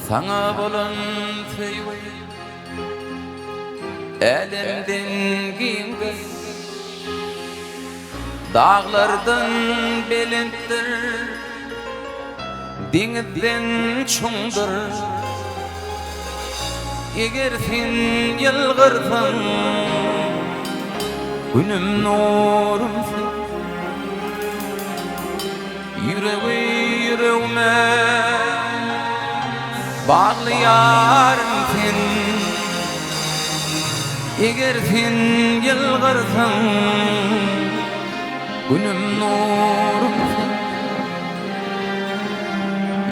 Sana bolan sevgi elimden giyindir, dağlardan belenttir, denizden çoğundur. Eğer sen yılgırsan, günüm nurumsun. Yüreğime bağlayarım sen. Eğer sen yılgırsan, günüm nurumsun.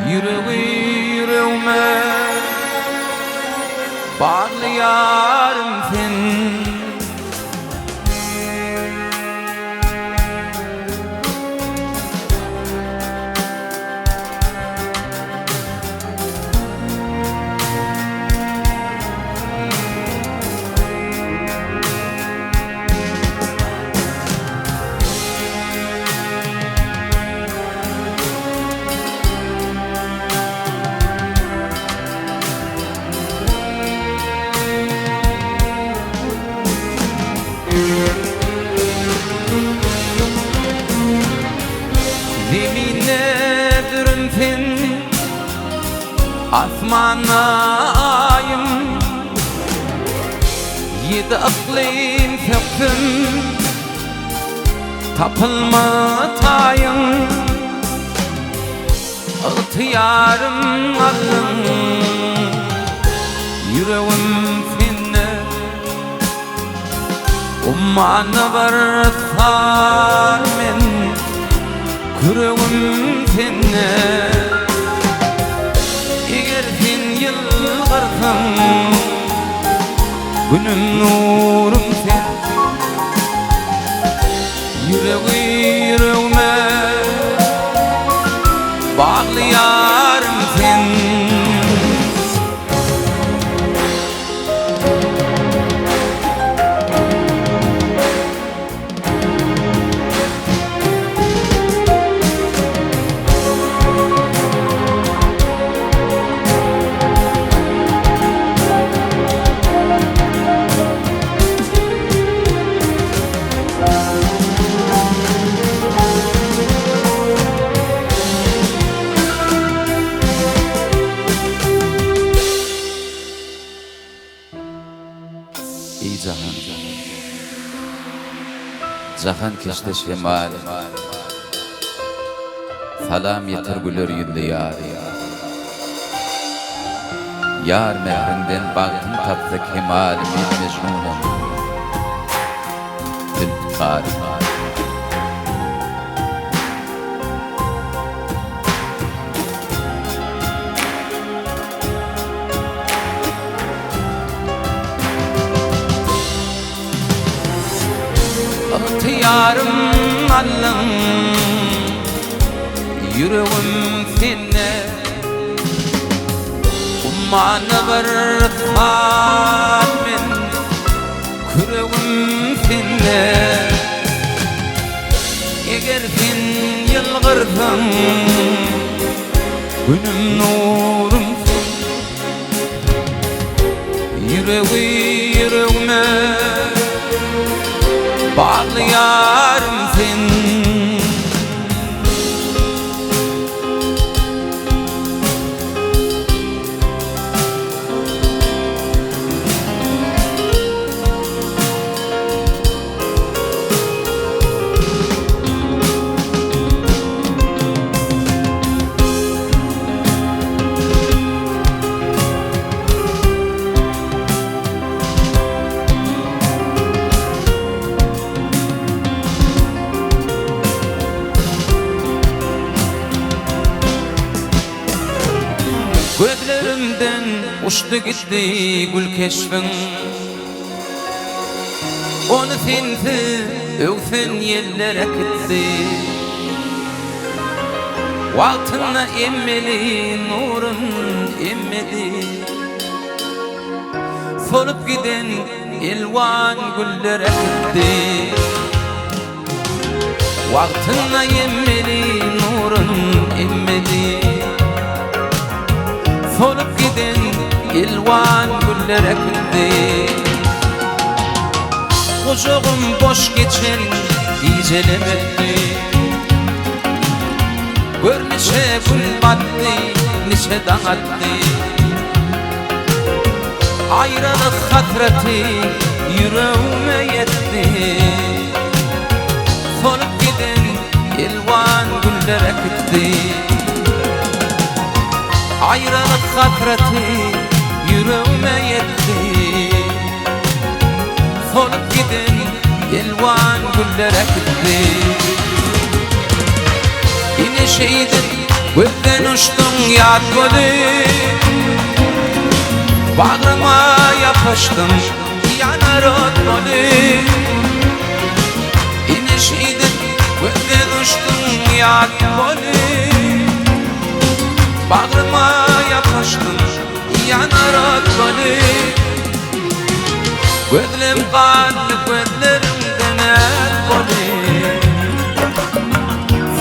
Yüreğime bağlayarım sen. Zemine dürümsen, asmana ayım, yedi iklim söktüm, tapılma tayım, ıhtiyarım alım, yüreğim seni, ummana varsan men, yüreğim seni. Eğer sen yılgırsan, günüm nurum sen. Yüreğime bağlayarım sen. Ey cahan, cahan keşte şemal, salam yeter gülür yüzlü yar. Yar mehrinden baktım tatlı kemal, bir mecnunum, zülfikar. İhtiyarım alım, yüreğim seni, ummana varsan men, yüreğim seni. Eğer sen yılgırsan, günüm nurumsun. Yüreğime bağlayarım sen. Gözlerimden uçtu gitti gül keşfin, onu sensiz öksen yerlere gitti. Vaktına emmeli nurun emmedi, solup giden elvan güllere gitti. Vaktına emmeli nurun emmedi, solup giden ilvan güller ekildi. Kucağım boş geçen gecelemekti. Gör nice gül battı, nice dağıttı. Ayrılık hatırati yüreğime yetti. Solup giden ilvan güller ekildi. Ayrılık hatırati yüreğime yetti. Solup giden ilvan güller ekildi. Yine şeydim gözden uçtun yad golü. Bağrıma yapıştım yanar ot golü. Yine şeydim gözden uçtun yad golü. Bağrıma yapıştım yanar ot golü. Gözlerim kanlı gözlerimden el golü.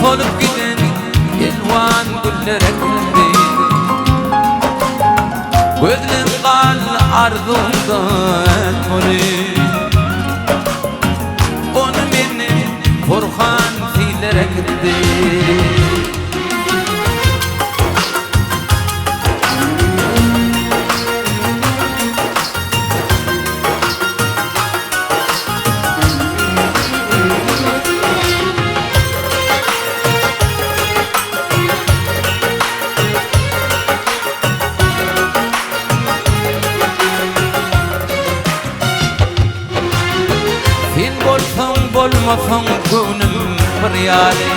Solup giden ilvan güller ekildi. Gözlerim kanlı arzumda el golü. Onu benim korkan fiiller ekildi. Bolmasam gönlüm kıryali.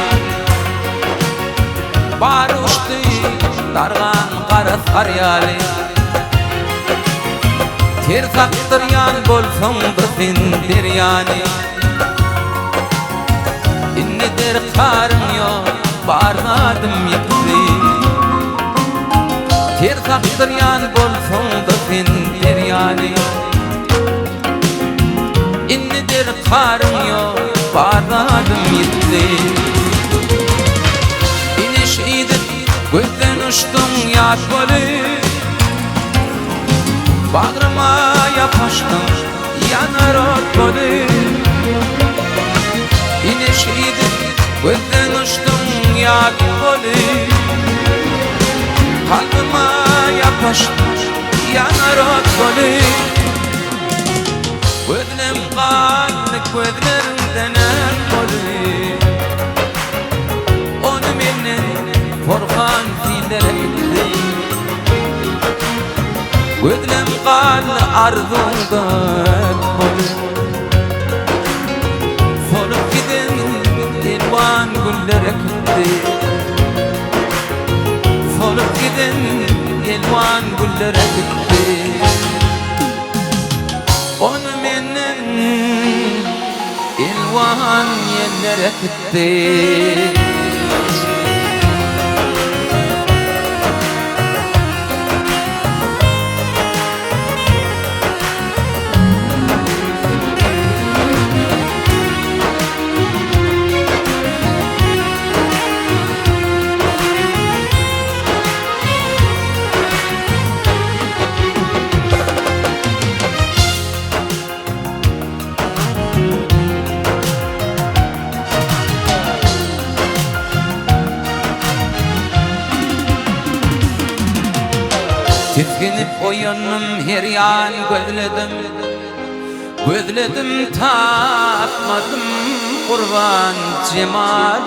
Bar uçtu dargan kara saryali. Ter saktıryan bolsam da sen deryani. İnnedir karım yok barmadım yıktı. Ter saktıryan bolsam da sen deryani. İnnedir karım yok barmadım yıktı. Yine şeydim gözden uçtum yad golü. Bağrıma yapıştım yanar ot golü. Yine şeydim gözden uçtum yad golü. Kalbıma yapıştım yanar ot golü. Gözlerim kanlı gözlerimden el golü. Onu menden korkan fiiller ekildi. Gözlerim kanlı arzumda el golü. Solup giden ilvan güller ekildi. Solup giden ilvan güller ekildi. Onu menden ilvan yeller ekildi. Titkinip oyanım her yan gözledim. Gözledim tapmadım kurban cemal.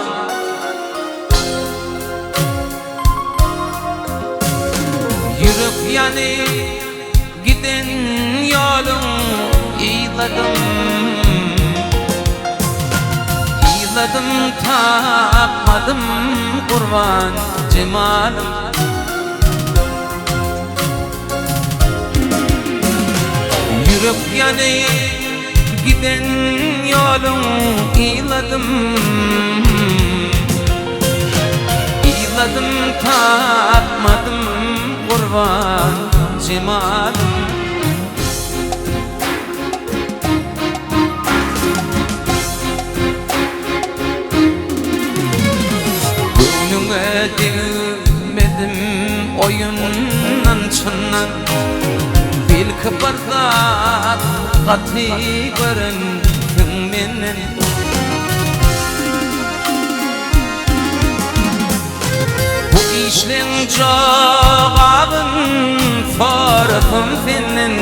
Yürek yani giden yolum iyladım. İyladım tapmadım kurban cemalım. Yürek yani giden yolum iyladım. İyladım tapmadım kurban cemalım. Gönlüme değmedim oyun Hakkati göründün menen Bu işleň jogabyn farkym senden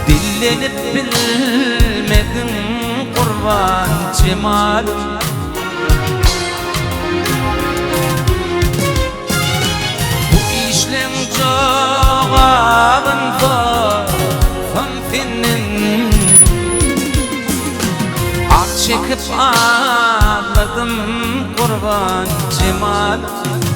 Dillenip bilmedin kurban cemalym Bu işleň jogabyn farkym senden Ak çekip ağladım kurban cemalym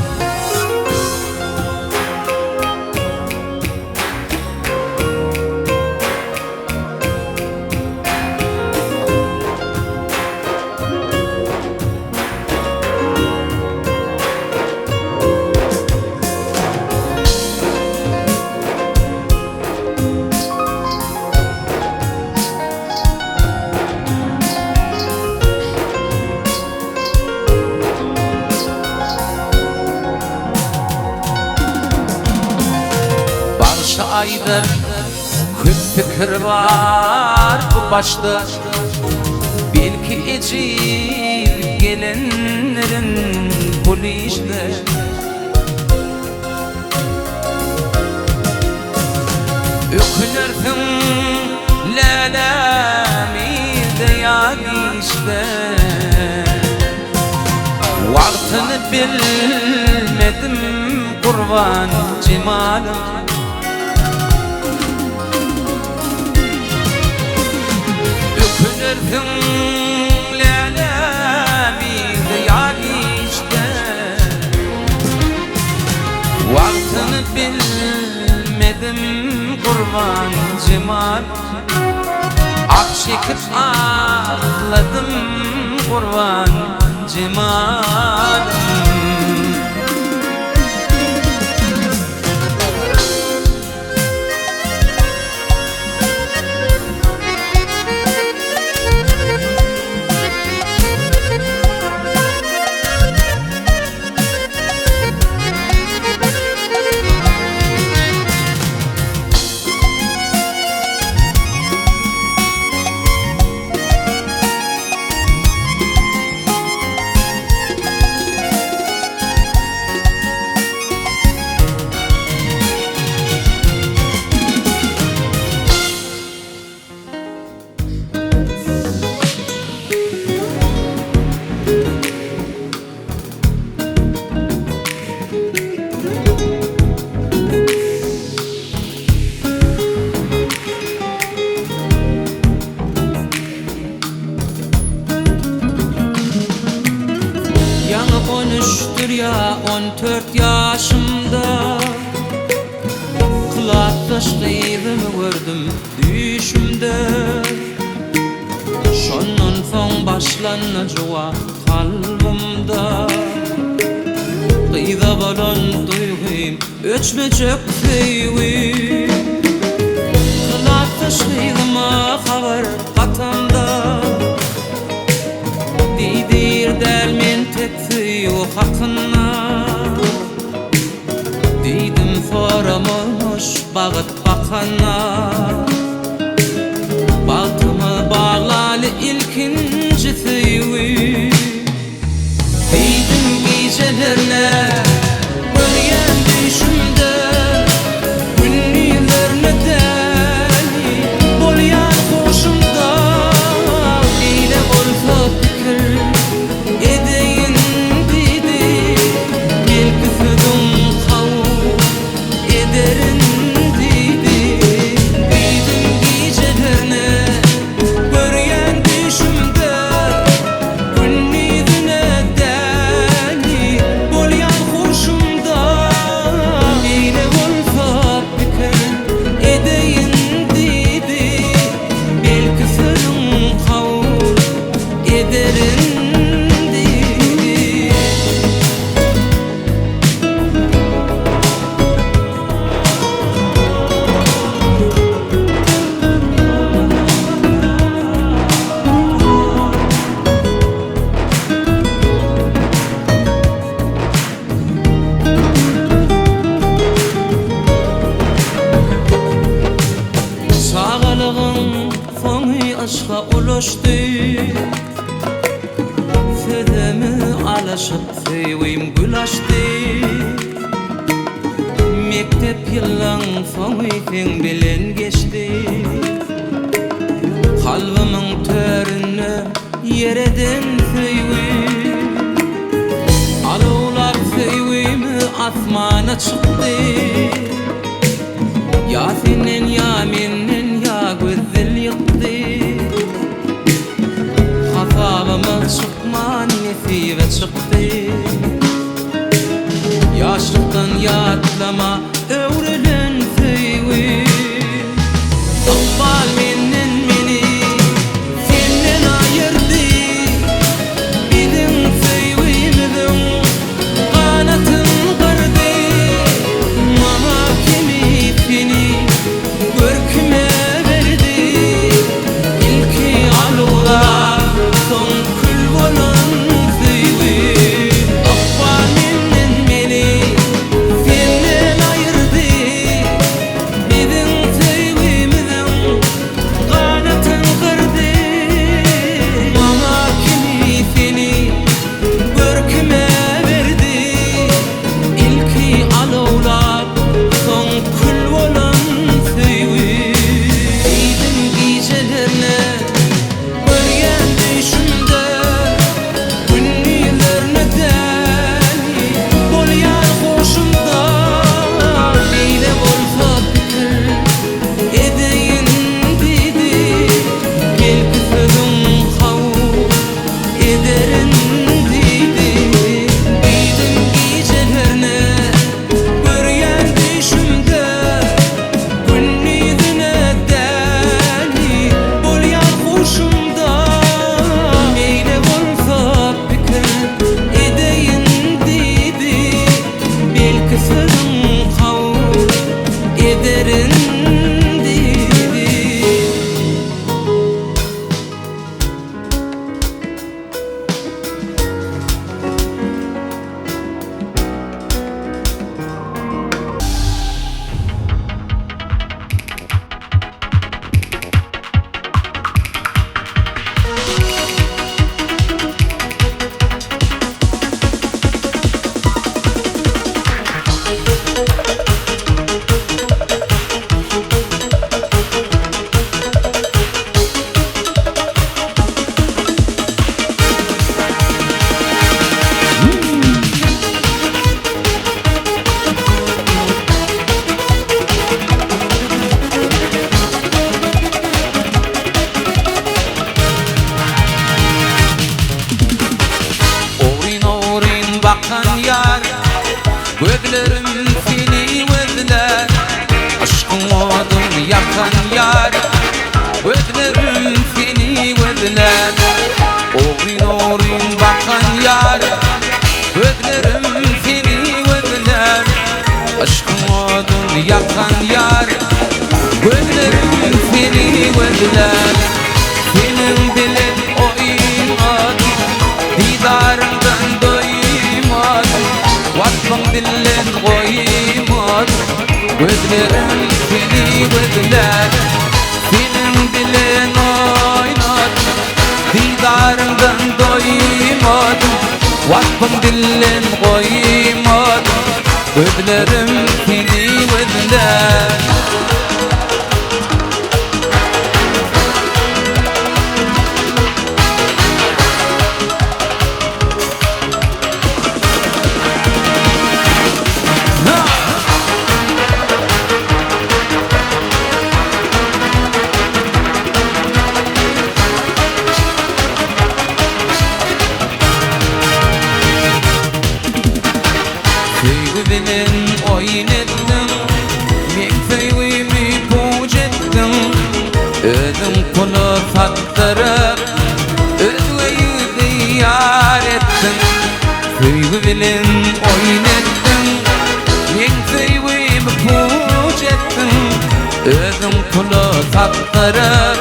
Aydır köp fikir var bu başta Belki ecil gelenlerin bu işte Ökünürsün lelemide ya işte Vaktini bilmedim kurban cemalım Ökünürdün lelemide ya işte Vaktini bilmedim kurban cemal Ak çekip ağladım kurban cemalım Ya 14 yaşımda Kılatdaş gıybimi gördüm düşümde Şonun soň başlanajua kalbimda Gıyda bolan duygym öçmejek feýwi Kılatdaş gıybyma habar gatamda Didir dermen tekfi o hakkına Didim foramoş bağıt bakana Baltımı bağlalı ilkinci tüyü Didim gecelerine Bölgen düşümde Günlülerine deli Bolyan koşumda İle olsa fikir Edeyin dedi Belki födüm kav Ederin dedi Didim gecelerine Bölgen düşümde Günlülerine deli Bolyan Aşağın fonu aşka ulaştı. Fedemi alaşıp feyvim gülaştı. Mektep yıllan fonu fen bilen geçti. Kalbimın törünü yereden feyvim. Alovlar feyvimi asmana çıktı. Ya senin ya menin ya güzel yıktı. Hasabımı çıkman nesibe çıktı. Yaşlıktan yatlama övrelen feyvi. Akbal menin meni senden ayırdı. Bizim feyvimizin kanatın kırdı. Mahkemi seni görküme verdi. İlki alular son kül olan feyvi. Akbal menin meni senden ayırdı. Bizim feyvimizin kanatın kırdı. Mahkemi seni görküme verdi. İlki alovlar son kül olan feyvi. Giydim giycelerine bölgen düşümde. Ünlülerine deli bolyan hoşumda. Neyle olsa bitir edeyin dedi. Belki sözüm havur ederin dedi. Giydim giycelerine bölgen düşümde. Ünlülerine deli bolyan hoşumda. Neyle olsa bitir edeyin dedi. Belki sözüm havur ederin dedi. Orin orin bakan yar, gözlerim seni özler. Aşkın odun yakan yar, gözlerim seni özler. Orin orin bakan yar, gözlerim seni özler. Aşkın odun yakan yar, gözlerim seni özler. Senin dilin oynadı, didarından doymadı. Vasfın dilin koymadı, gözlerim seni gözler. Senin dilin oynadı, didarından doymadı. Vasfın dilin koymadı, gözlerim seni gözler. Feyvinin oynettim, men feyvimi puç ettim. Özüm kulu sattırıp, özveyi diyar ettim. Feyvinin oynettim, men feyvimi puç ettim. Özüm kulu sattırıp,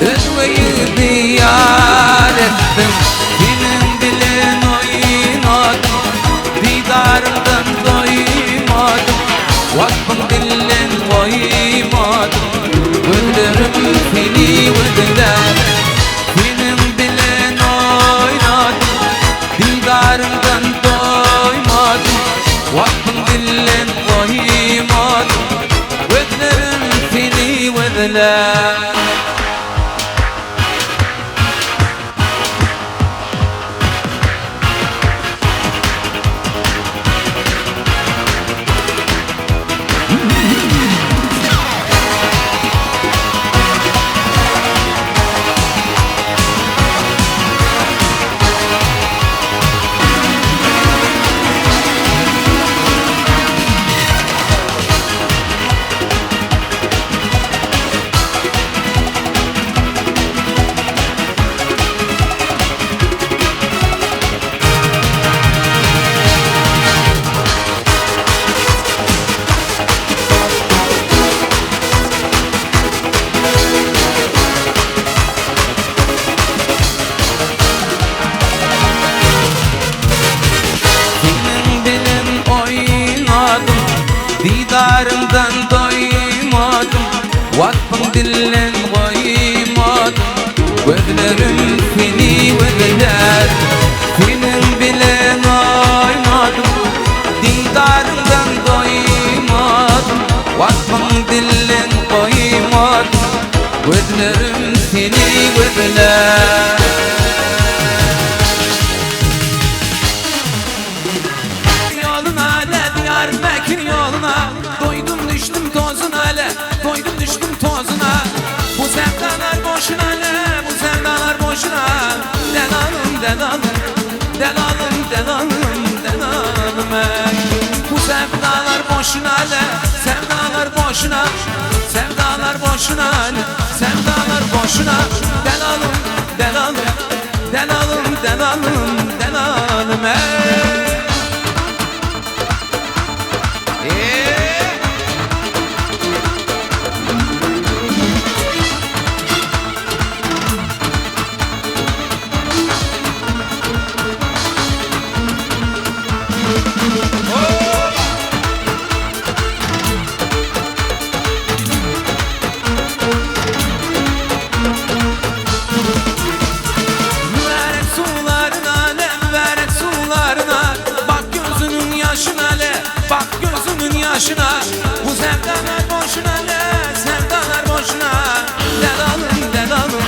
özveyi diyar ettim. Senin dilin oynadım, didarından doymadım. Vakfın dilin koymadım, gözlerim vezler. Didarından doymadım, vakfın dillen koymadım. Gözlerim seni verirler, senin bilen oynadım. Didarından doymadım, vakfın dillen koymadım. Gözlerim seni verirler. Doydum düştüm tozuna le, doydum düştüm tozuna. Bu sevdalar boşuna le, bu sevdalar boşuna. Delalım, delalım, delalım, delalım, delalım ey. Bu sevdalar boşuna le, sevdalar boşuna. Sevdalar boşuna le, sevdalar boşuna. Delalım, delalım, delalım, delalım, delalım ey. Bak gözümün yaşına, bu sevdalar boşuna ne, sevdalar boşuna. Delalım, delalım,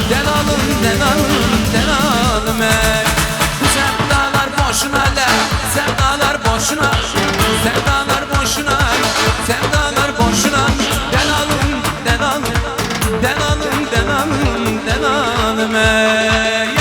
delalım, delalım, delalım ey. Bu sevdalar boşuna ne, sevdalar boşuna. Sevdalar boşuna, sevdalar boşuna. Delalım, delalım, delalım, delalım, delalım ey.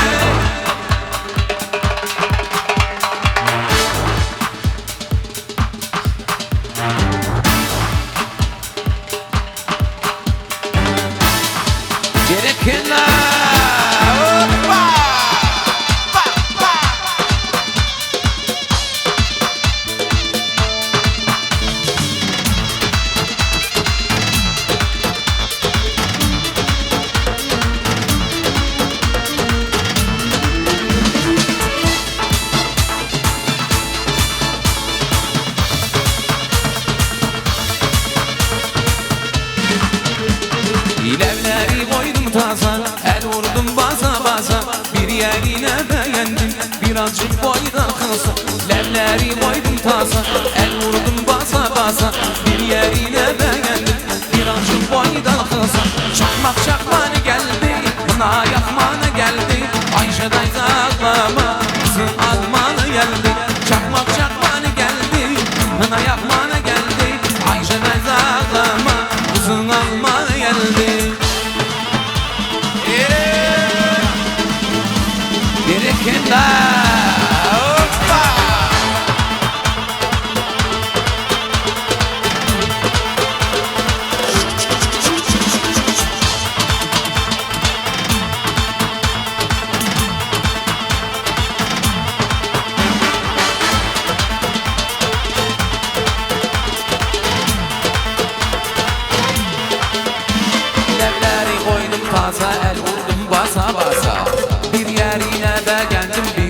İlevleri koydum taza, el vurdum baza baza. Bir yerine beğendim, birazcık boydan kısa. Levleri koydum taza, el vurdum baza baza. Bir yerine beğendim, birazcık boydan kısa. Çakmak çakmanı geldi, kına yakmanı geldi. Ayşe dayza ağlama, kızı almanı geldi. Çakmak çakmanı geldi, kına yakmanı geldi. Ayşe dayza ağlama, kızı almanı geldi.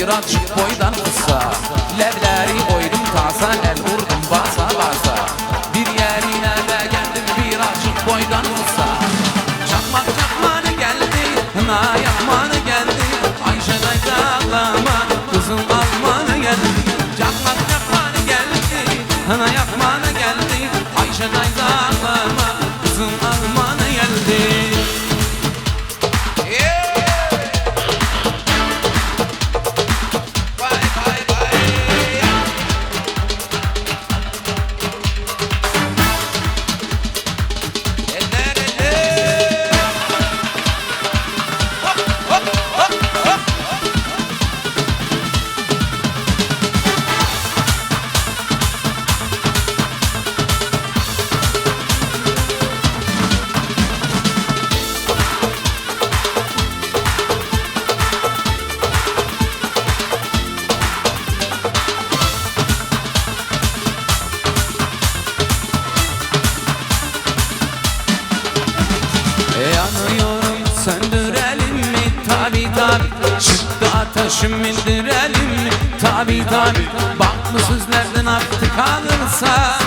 Birazcık boydan kısa, levleri koydum tasa, el vurdum basa basa. Bir yerine de geldim, birazcık boydan kısa. Çakmak çakmanı geldi, kına yakmanı geldi. Ayşe dayza ağlama, kızım almanı geldi. Çakmak çakmanı geldi, kına yakmanı geldi. Ayşe dayza ağlama, kızım almanı geldi. Yanıyorum söndürelim mi? Tabi tabi. Çıktı ateşim indirelim mi? Tabi tabi. Bak bu sözlerden artık alırsa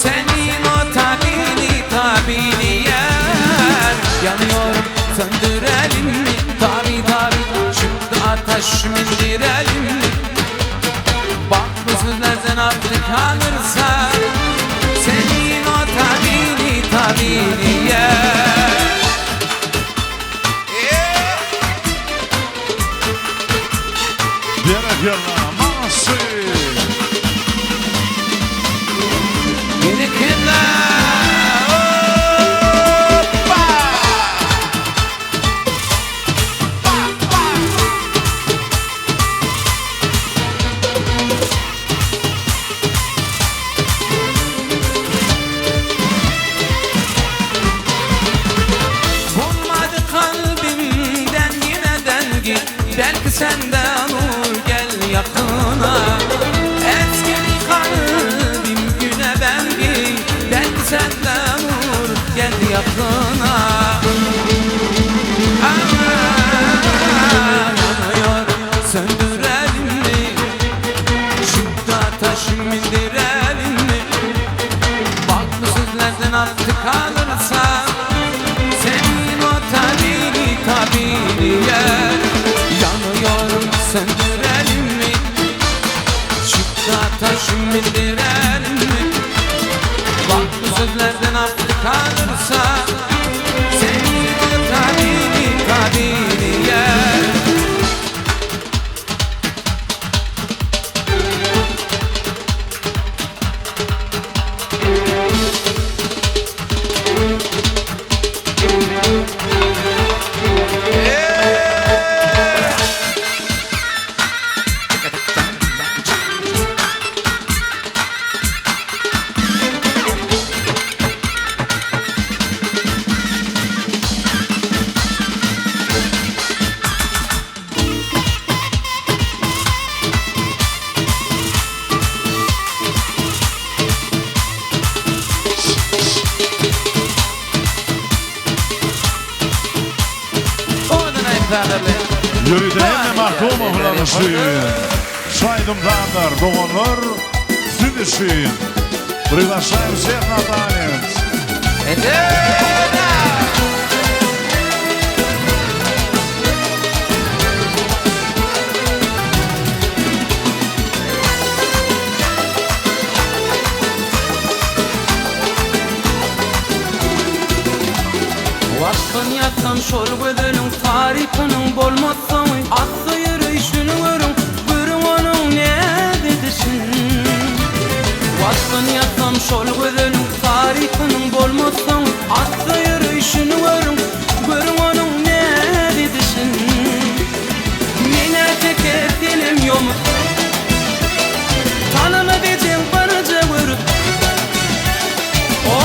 senin o tabini yer. Yanıyorum söndürelim mi? Tabi tabi. Çıktı ateşim indirelim mi? Bak bu sözlerden artık alırsa senin o tabini yer. Viene Pierna, Massi. Yine kimler? Bulmadı kalbimden yine dengi. Belki senden olur gel yakına. Eski kalbim güne bengi. Belki senden olur gel yakına. Yanıyorum söndürelim mi? Çıktı ateşim indirelim mi? Bak bu sözlerden artık alırsa senin o tabini yer. Yanıyorum söndürelim mi? Çıktı ateşim indirelim mi? Bak bu sözlerden artık alırsa senin o tabini yer. Yürüde hem mahkum oğlanışın. Saydımdandır doğanlar südüşün. Приглашаем всех на танец. Vakfın yatsam şol gödülün tarifinin bolmazsa atlı yürüyüşünü görün onun ne dedişin. Vakfın yatsam şol gödülün tarifinin bolmazsa atlı yürüyüşünü görün onun ne dedişin. Mine teker dilim yomuk tanımı diyeceğim barıca görüp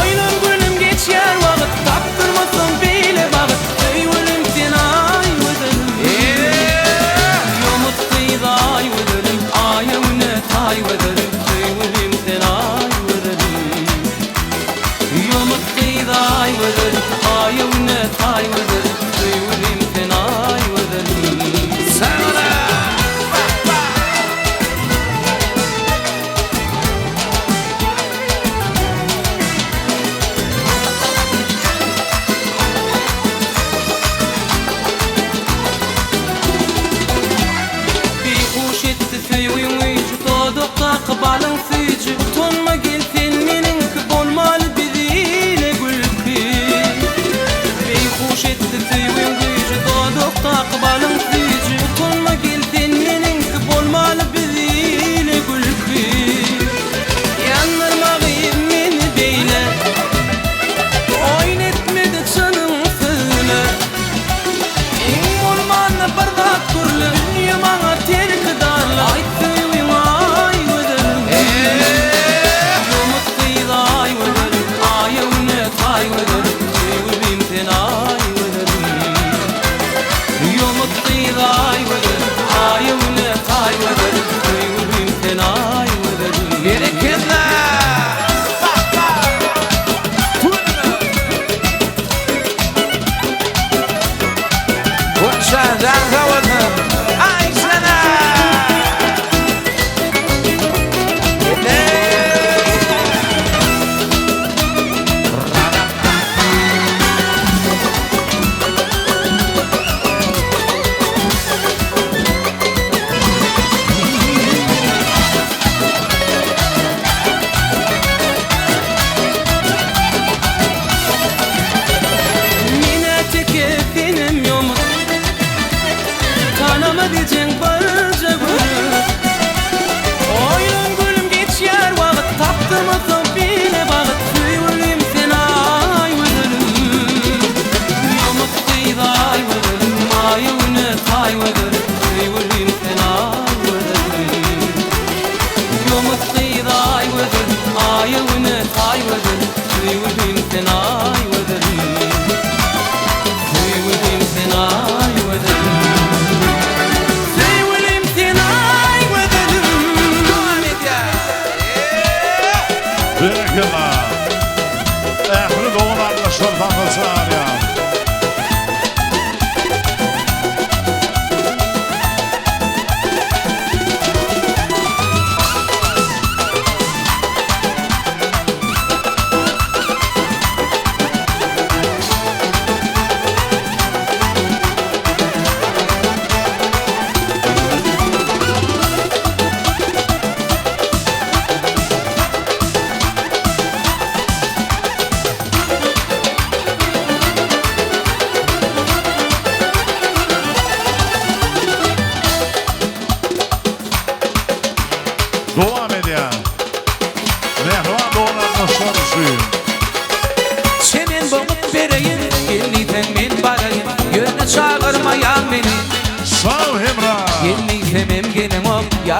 oyunum günüm geçer vakit taktırmasam bile vakit Eyvallim sen ay vedelim Yomut kıyda ay vedelim Ayevnet ay vedelim Eyvallim sen ay vedelim Yomut kıyda ay vedelim Ayevnet ay vedelim Eyvallim sen ay vedelim Sen قبالن فيجي طول ما قلت منك بول مال بدينا قلبي بيخوش التثوي ويجي ضادق قبالن فيجي طول ما قلت منك بول مال بدينا قلبي يا نر مغيب من بينا وينت مدت شنو فينا يقول ما نبرد كل يوم ترك دار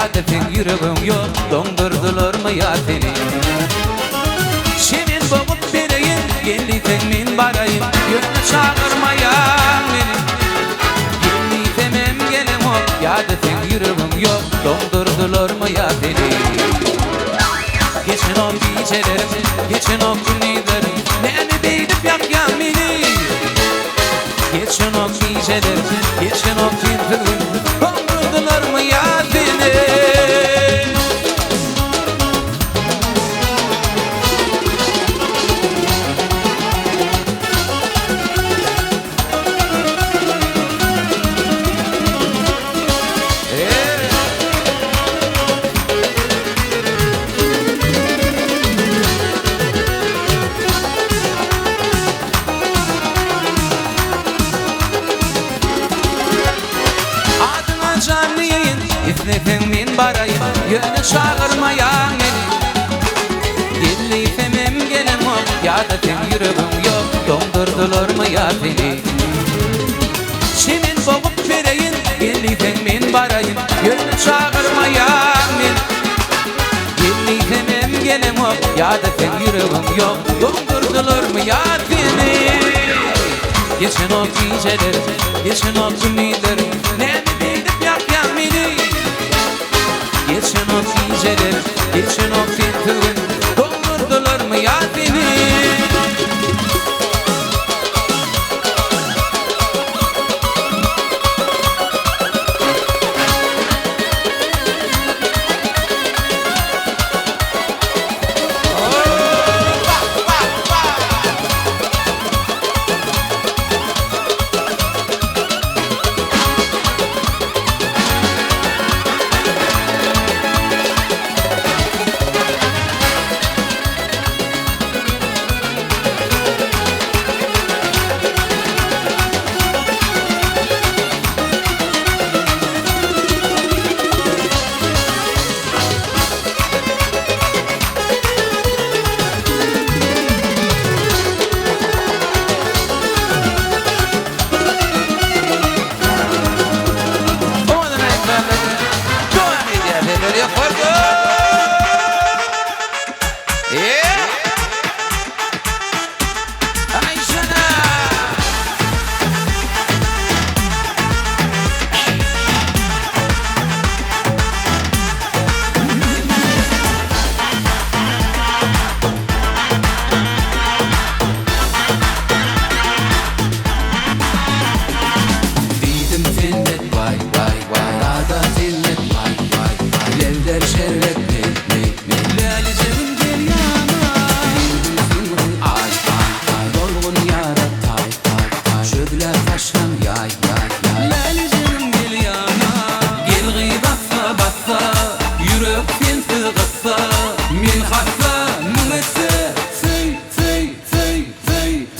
Yadefin yüreğim yok dondurdular mı ya seni Senin boğup vereyim Geliten min barayım Yönü çağırmayan beni Gelitemem gelem ol Yadefin yüreğim yok dondurdular mı ya seni Geçen o gecelerim Geçen o günlerim Nene değdip yakyan beni Geçen o gecelerim Geçen o günlerim Dondurdular mı ya beni İfnefem min barayım Yönü çağırmayan beni Gillifemem gelem ol Yadefim yüreğim yok Dondurdular mı ya beni Senin boğup vereyim Gillifem min barayım Yönü çağırmayan beni Gillifemem gelem ol Yadefim yüreğim yok Dondurdular mı ya beni Geçen o gecelerim Geçen o günlerim Ne bilip yakyan beni Geçen o geceler, geçen o fitrin Doldurdular mı ya beni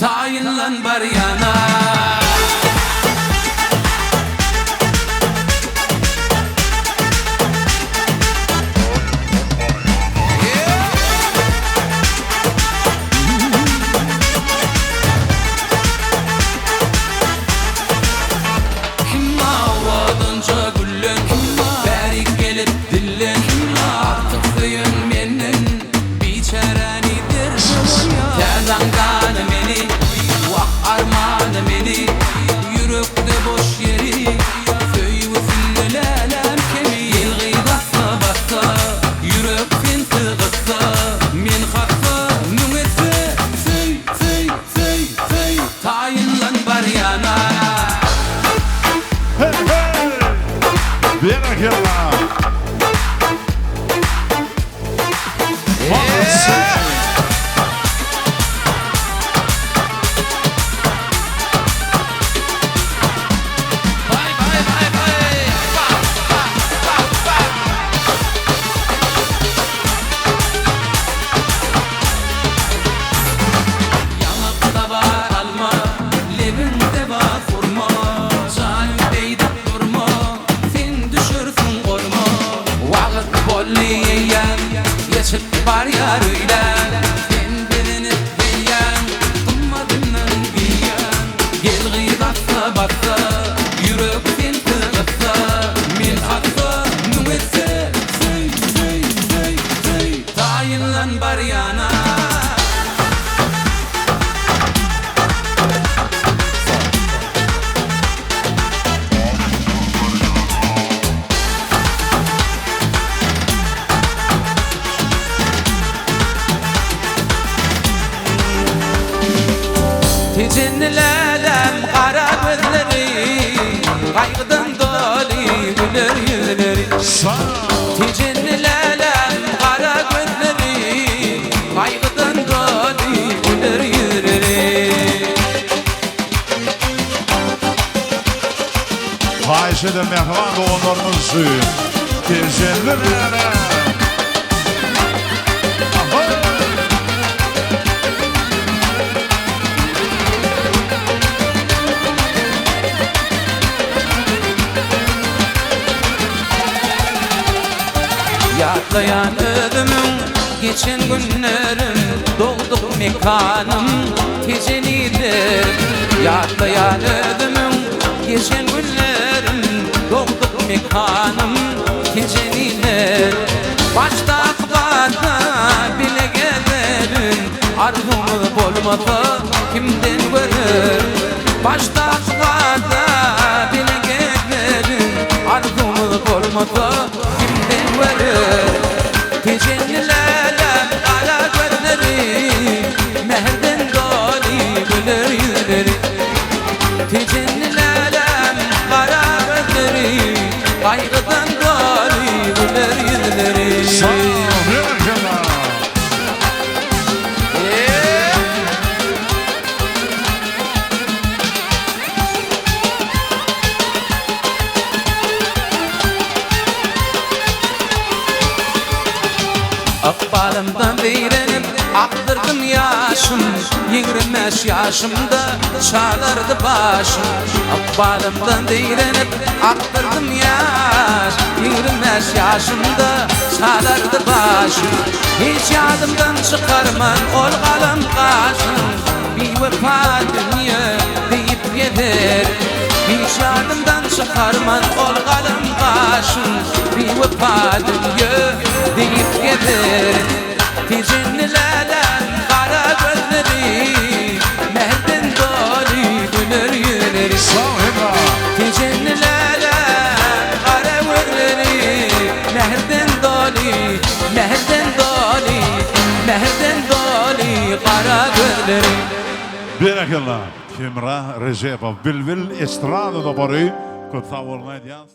Tayinlan bar yana Yanakta var alma, levinde var Tecennilerem kara gözleri Kaygıdan dolu güler yüzleri Sağ Tecennilerem kara gözleri Kaygıdan dolu güler yüzleri Ayşe'de mehvan doğanlarımız suyun. Teşekkürler. Yatlayan ödümün geçen günlerim Doğduk mekanım gecelidir Yatlayan ödümün geçen günlerim Doğduk mekanım gecelidir Başta akbada bile gelirim Arzumuz olmasa kimden görür Başta akbada bile gelirim Arzumuz olmasa kimden görür Tecennilerem kara gözleri Meherden dolu güler yüzleri Tecennilerem kara gözleri Kaygıdan dolu güler yüzleri Sağ olun. Akbalımdan değirenip aktırdım yaşım 25 yaşımda çalardı başım Akbalımdan değirenip aktırdım yaş 25 yaşımda çalardı başım Hiç yadımdan çıkarman ol kalım kaşım Bir vefa dünya deyip gider Hiç yadımdan çıkarman ol kalım kaşım Bir vefa dünya deyip gider Tecennilerem kara gözleri Meherden dolu güler yüzleri Tecennilerem kara gözleri Meherden dolu, meherden dolu Meherden dolu kara gözleri Berakallah. Timrah Recepov. Bilbil estradada barı. Kutsa olmaydı yaz.